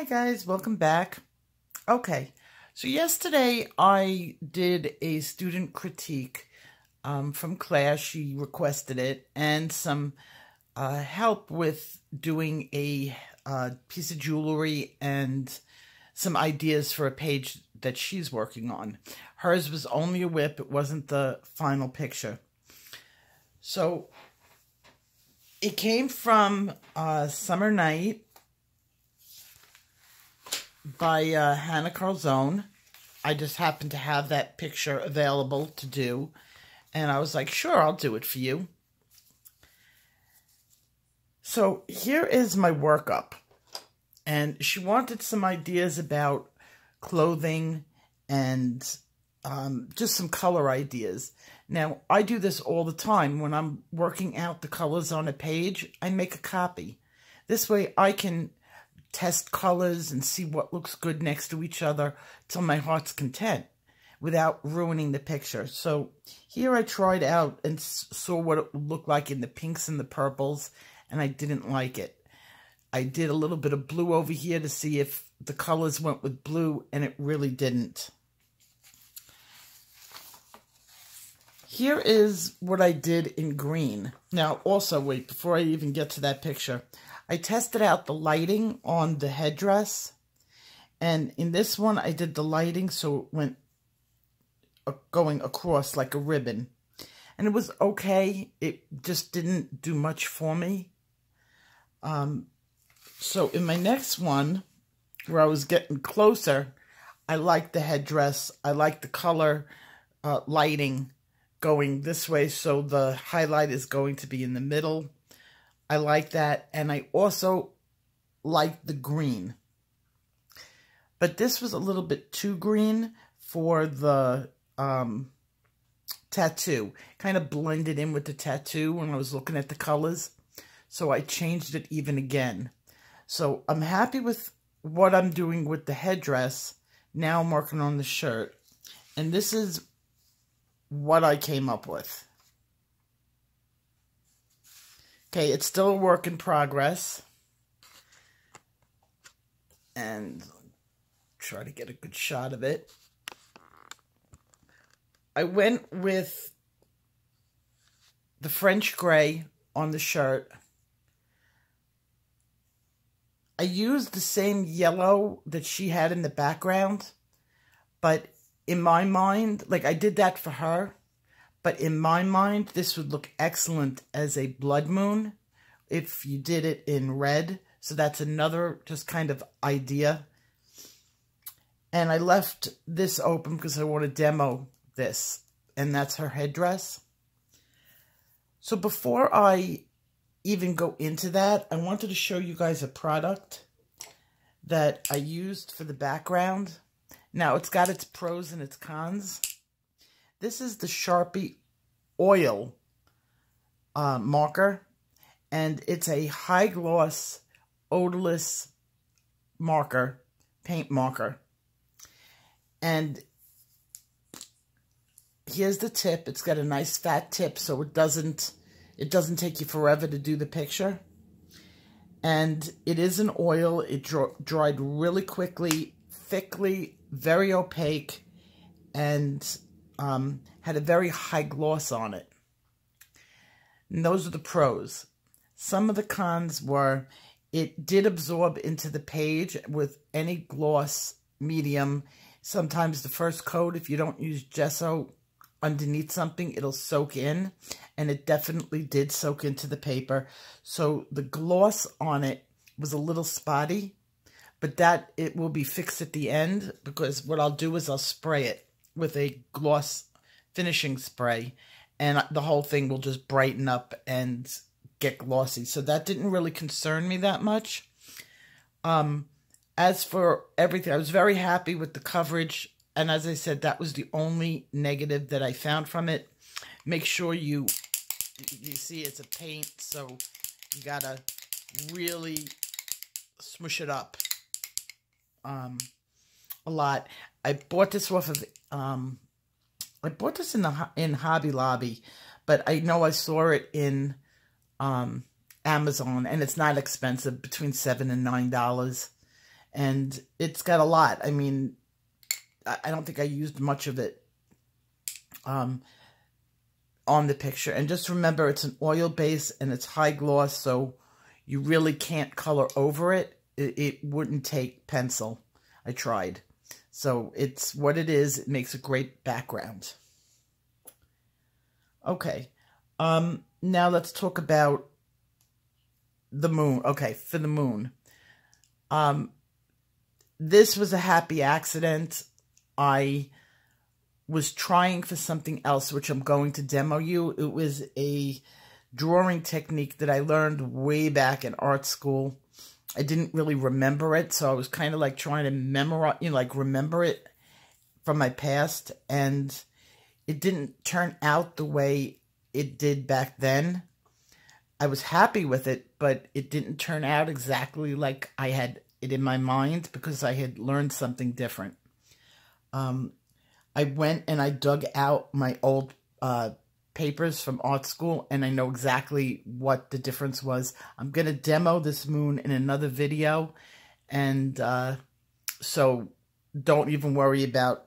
guys, welcome back. Okay, so yesterday I did a student critique from class. She requested it, and some help with doing a piece of jewelry and some ideas for a page that she's working on. Hers was only a whip. It wasn't the final picture. So it came from Summer Night by Hannah Karlzon. I just happened to have that picture available to do, and I was like, sure, I'll do it for you. So here is my workup, and she wanted some ideas about clothing and just some color ideas. Now, I do this all the time. When I'm working out the colors on a page, I make a copy. This way I can test colors and see what looks good next to each other till my heart's content without ruining the picture. So here I tried out and saw what it would look like in the pinks and the purples, and I didn't like it. I did a little bit of blue over here to see if the colors went with blue, and it really didn't. Here is what I did in green. Now, also, wait, before I even get to that picture, I tested out the lighting on the headdress, and in this one, I did the lighting so it went going across like a ribbon, and it was okay. It just didn't do much for me. So in my next one, where I was getting closer, I liked the headdress. I liked the color lighting going this way, so the highlight is going to be in the middle. I like that, and I also like the green. But this was a little bit too green for the tattoo. Kind of blended in with the tattoo when I was looking at the colors, so I changed it even again. So I'm happy with what I'm doing with the headdress. Now I'm working on the shirt, and this is what I came up with. Okay, it's still a work in progress. And try to get a good shot of it. I went with the French gray on the shirt. I used the same yellow that she had in the background, but in my mind, like I did that for her, but in my mind, this would look excellent as a blood moon if you did it in red. So that's another just kind of idea. And I left this open because I want to demo this. And that's her headdress. So before I even go into that, I wanted to show you guys a product that I used for the background. Now, it's got its pros and its cons. This is the Sharpie oil marker, and it's a high gloss, odorless marker, paint marker. And here's the tip. It's got a nice fat tip, so it doesn't take you forever to do the picture. And it is an oil. It dried really quickly, thickly, very opaque, and had a very high gloss on it. And those are the pros. Some of the cons were it did absorb into the page with any gloss medium. Sometimes the first coat, if you don't use gesso underneath something, it'll soak in, and it definitely did soak into the paper. So the gloss on it was a little spotty, but that it will be fixed at the end, because what I'll do is I'll spray it with a gloss finishing spray, and the whole thing will just brighten up and get glossy. So that didn't really concern me that much. As for everything, I was very happy with the coverage, and as I said, that was the only negative that I found from it. Make sure you see it's a paint, so you gotta really smush it up a lot. I bought this off of I bought this in Hobby Lobby, but I know I saw it in Amazon, and it's not expensive, between $7 and $9. And it's got a lot. I mean, I don't think I used much of it on the picture. And just remember, it's an oil base and it's high gloss, so you really can't color over it. It wouldn't take pencil. I tried. So it's what it is. It makes a great background. Okay. Now let's talk about the moon. Okay, for the moon. This was a happy accident. I was trying for something else, which I'm going to demo you. It was a drawing technique that I learned way back in art school. I didn't really remember it, so I was kind of like trying to memorize, like remember it from my past, and it didn't turn out the way it did back then. I was happy with it, but it didn't turn out exactly like I had it in my mind because I had learned something different. I went and I dug out my old papers from art school, and I know exactly what the difference was. I'm going to demo this moon in another video, and so don't even worry about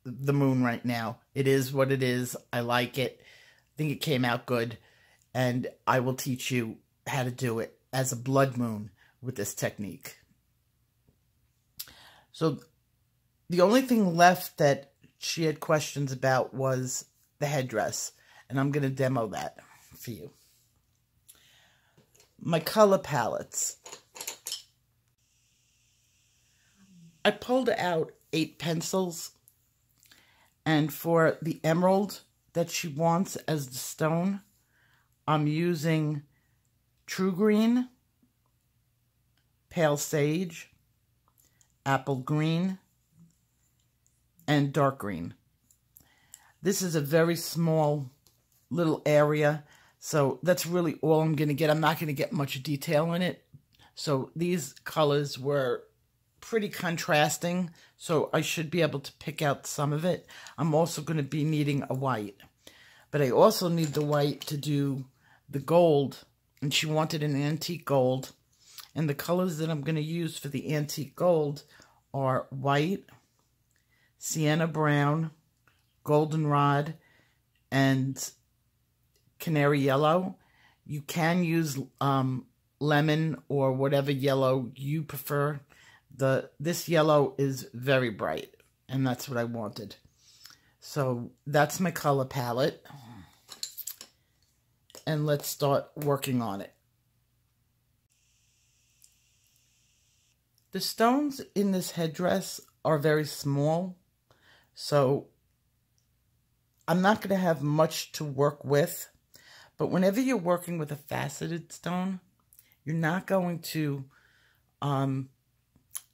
the moon right now. It is what it is. I like it. I think it came out good, and I will teach you how to do it as a blood moon with this technique. So the only thing left that she had questions about was the headdress, and I'm going to demo that for you. My color palettes. I pulled out 8 pencils, and for the emerald that she wants as the stone, I'm using True Green, Pale Sage, Apple Green, and Dark Green. This is a very small little area, so that's really all I'm going to get. I'm not going to get much detail in it. So these colors were pretty contrasting, so I should be able to pick out some of it. I'm also going to be needing a white, but I also need the white to do the gold, and she wanted an antique gold. And the colors that I'm going to use for the antique gold are white, sienna brown, goldenrod, and canary yellow. You can use lemon or whatever yellow you prefer. This yellow is very bright, and that's what I wanted. So that's my color palette, and let's start working on it. The stones in this headdress are very small, so I'm not going to have much to work with. But whenever you're working with a faceted stone, you're not going to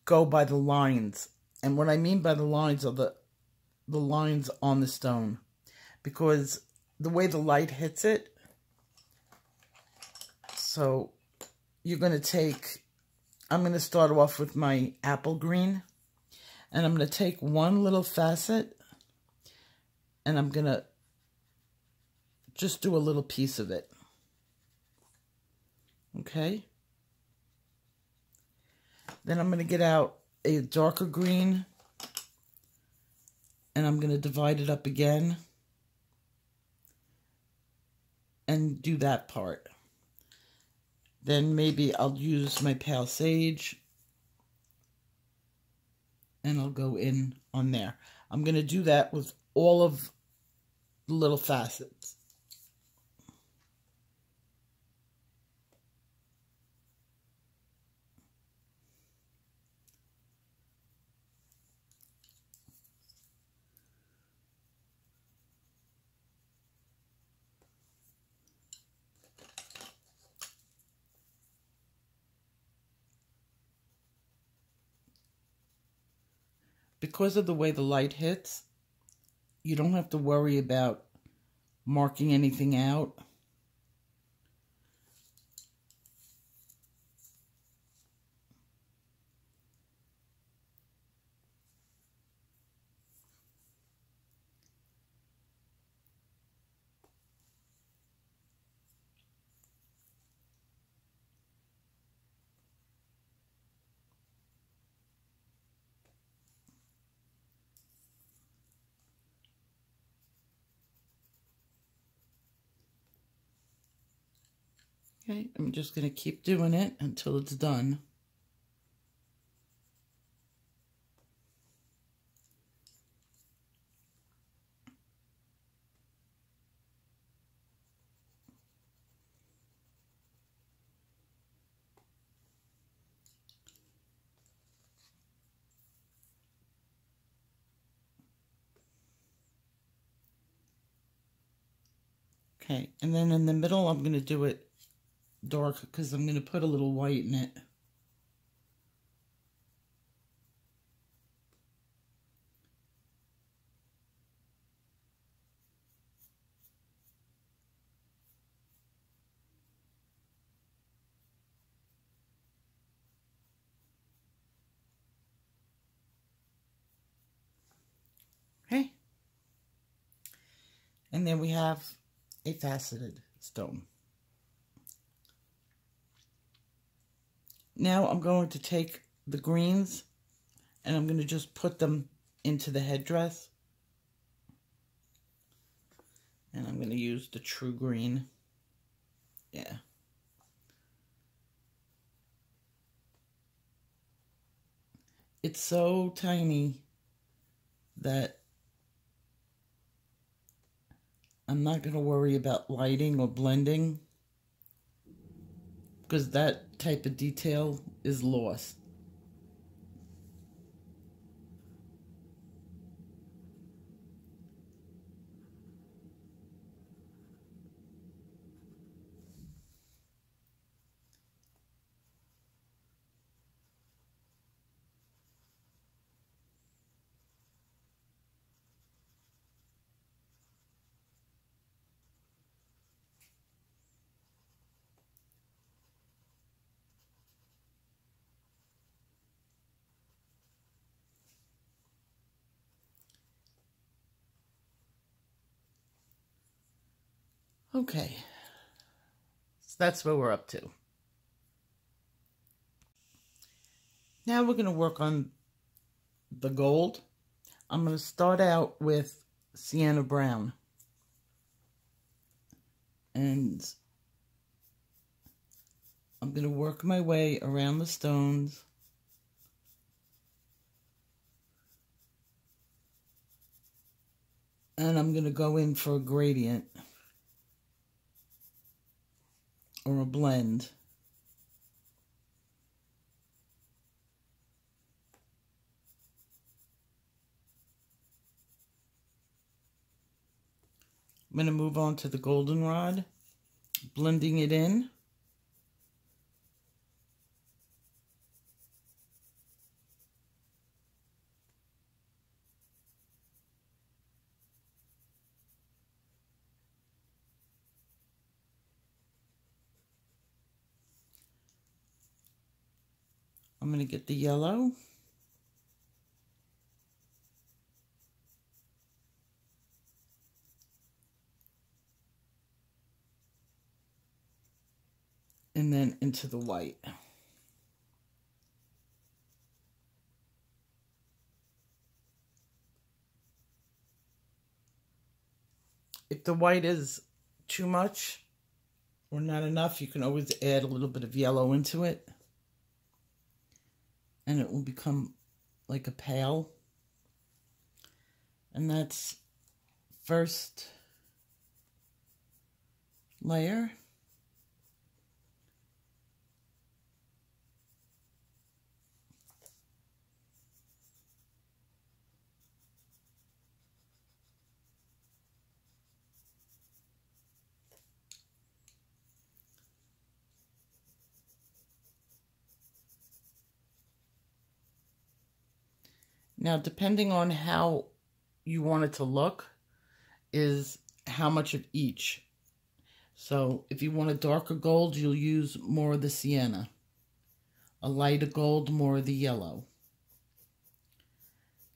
go by the lines. And what I mean by the lines are the lines on the stone, because the way the light hits it. So you're going to take, I'm going to start off with my apple green, and I'm going to take one little facet, and I'm going to just do a little piece of it. Okay? Then I'm going to get out a darker green, and I'm going to divide it up again and do that part. Then maybe I'll use my pale sage, and I'll go in on there. I'm going to do that with all of the little facets. Because of the way the light hits, you don't have to worry about marking anything out. Okay, I'm just going to keep doing it until it's done. Okay, and then in the middle, I'm going to do it dark because I'm going to put a little white in it. Okay. And then we have a faceted stone. Now I'm going to take the greens and I'm going to just put them into the headdress. And I'm going to use the true green. Yeah. It's so tiny that I'm not going to worry about lighting or blending, because that type of detail is lost. Okay, so that's what we're up to. Now we're going to work on the gold. I'm going to start out with sienna brown. And I'm going to work my way around the stones. And I'm going to go in for a gradient or a blend. I'm going to move on to the goldenrod, blending it in. I'm going to get the yellow. And then into the white. If the white is too much or not enough, you can always add a little bit of yellow into it. And it will become like a pale. And that's first layer. Now, depending on how you want it to look, is how much of each. So, if you want a darker gold, you'll use more of the sienna. A lighter gold, more of the yellow.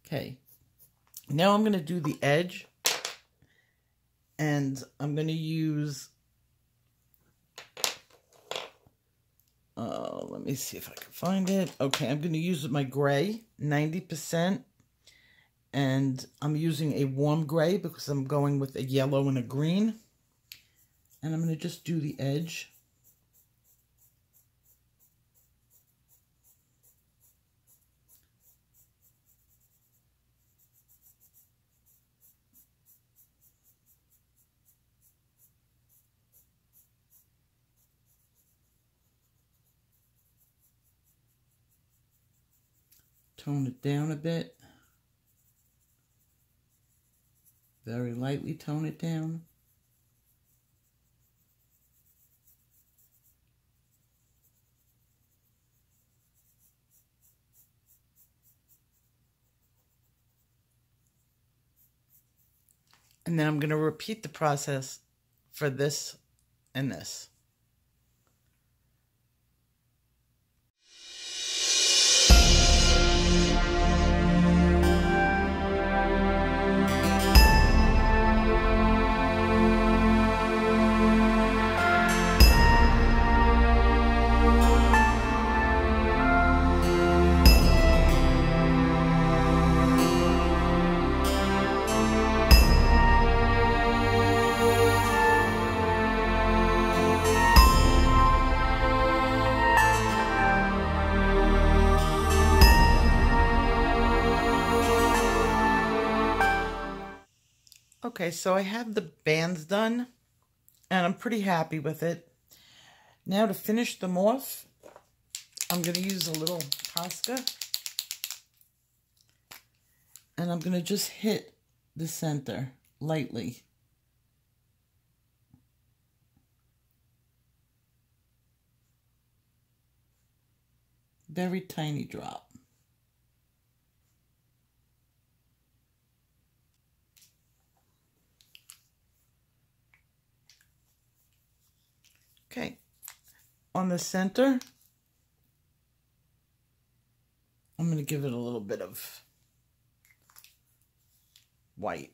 Okay. Now I'm going to do the edge. And I'm going to use... let me see if I can find it. Okay, I'm going to use my gray, 90%. And I'm using a warm gray because I'm going with a yellow and a green. And I'm going to just do the edge. Tone it down a bit. Very lightly tone it down. And then I'm going to repeat the process for this and this. Okay, so I have the bands done, and I'm pretty happy with it. Now to finish them off, I'm going to use a little Posca, and I'm going to just hit the center lightly. Very tiny drop. Okay, on the center, I'm going to give it a little bit of white.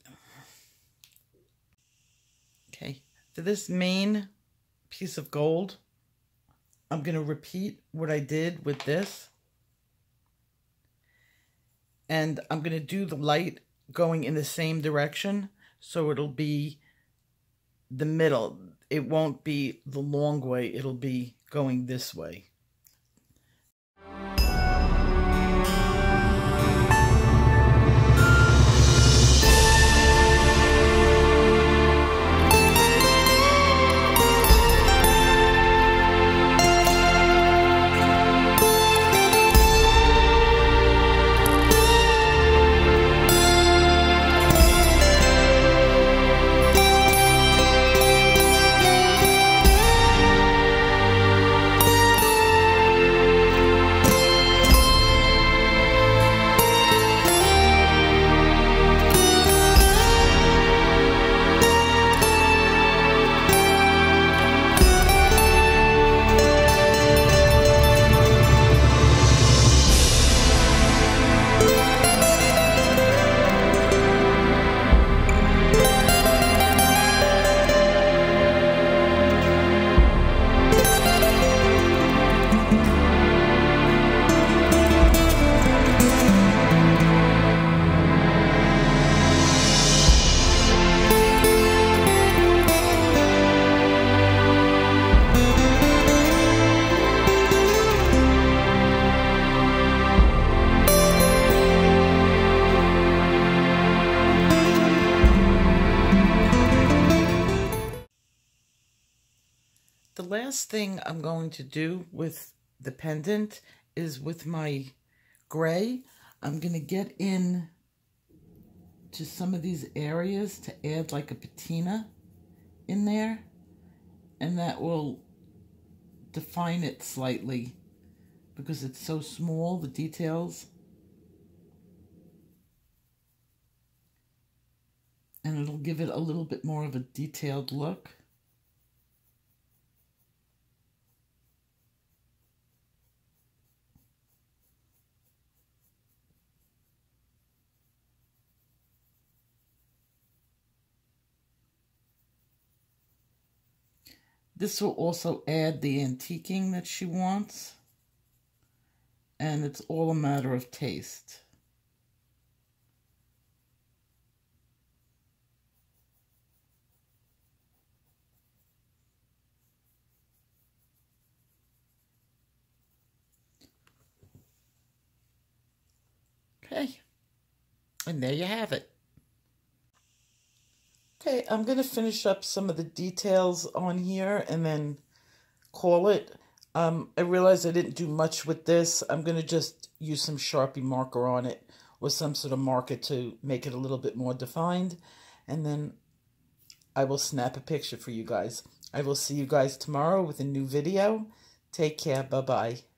Okay, for this main piece of gold, I'm going to repeat what I did with this. And I'm going to do the light going in the same direction, so it'll be the middle. It won't be the long way, it'll be going this way. The last thing I'm going to do with the pendant is with my gray. I'm going to get in to some of these areas to add like a patina in there, and that will define it slightly because it's so small, the details. And it'll give it a little bit more of a detailed look. This will also add the antiquing that she wants, and it's all a matter of taste. Okay, and there you have it. Okay, I'm going to finish up some of the details on here and then call it. I realized I didn't do much with this. I'm going to just use some Sharpie marker on it or some sort of marker to make it a little bit more defined. And then I will snap a picture for you guys. I will see you guys tomorrow with a new video. Take care. Bye-bye.